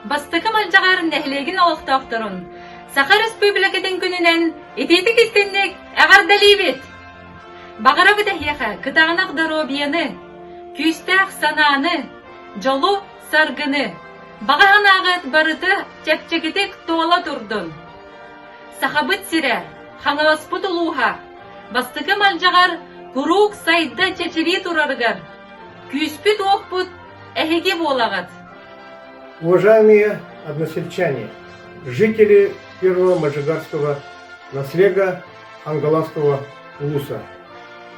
Бастыкы малжағарын нәхілеген олықтақтырын. Саха Республикатын күнінен ететік істеннік әғардалибет. Бағара бүдәхеха кытағынақ даробияны, күйістәқ сананы, жолу саргыны, бағаған ағыт барыты чәпчекетек туала тұрдын. Сахабыт сире, хаңаваспыт улуға, бастыкы малжағар күрук сайда чәчеви турарыгар, күйіспіт оқпыт әхеге болағат. Уважаемые односельчане, жители первого маджигарского наслега Ангаласского улуса,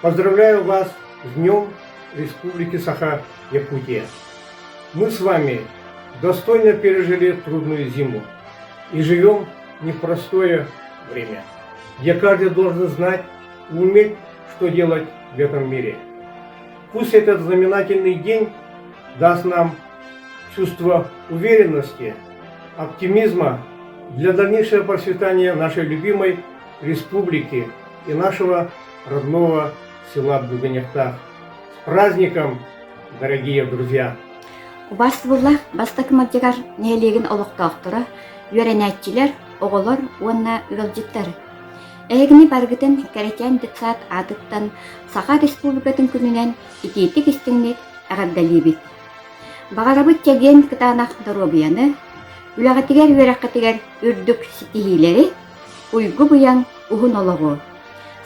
поздравляю вас с Днем Республики Саха-Якутия. Мы с вами достойно пережили трудную зиму и живем в непростое время, где каждый должен знать и уметь, что делать в этом мире. Пусть этот знаменательный день даст нам чувство уверенности, оптимизма для дальнейшего процветания нашей любимой республики и нашего родного села Буганехтах. С праздником, дорогие друзья! Убастыбылла бастык маджигар нәлеген олуқтақтыры, үйренәтчілер, оғылар, уанна үгілжеттер. Әйгіні баргытын кәрекен дұтсат адыттан Саха Республикатын күнінен итетік істіңнек әғардалибет. Бағарабыт чәген кытанақ даробияны, үләғатігер үйрәқатігер үрдік ситихилері, уйгу бұян ұғын олығы.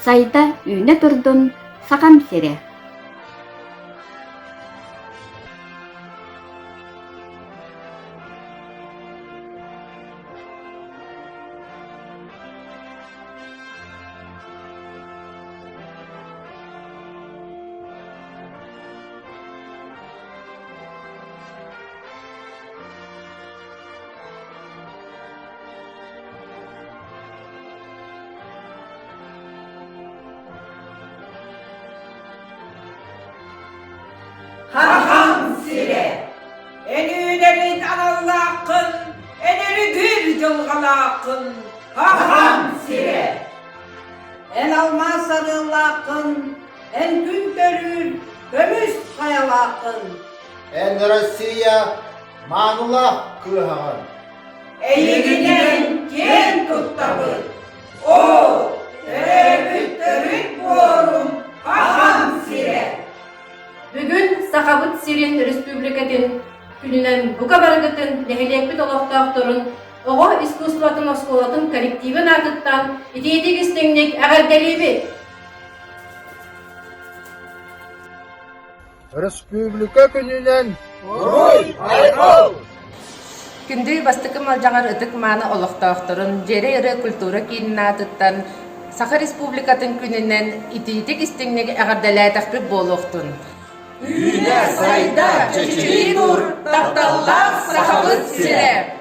Сайда үйіне тұрдын сақам сере. Haham sire, enülerin analakın, eneri gül cılgalakın. Haham sire, en alma sarılakın, en gün görür, gömüş kayalakın. En Россия manula kıhan. Eğiginen ken tuttabı, o terevüt borum. Haham sire. Бүгін Сахабыт Сирин Республикатын күнінен бұқа барғытын нәхелекпіт олақтақтырын оғы искусстватын осколатын коллективін атыттан итетік істіңнек әғардалебе. Республика күнінен ой айқал! Күнді бастықы малжағар ұтық маны олықтақтырын жере ірі культура кейінін атыттан Саха Республикатын күнінен итетік істіңнек әғардалайтақпы болуқтын. Üne sayda çeçili dur, taptallak sahabıt sire.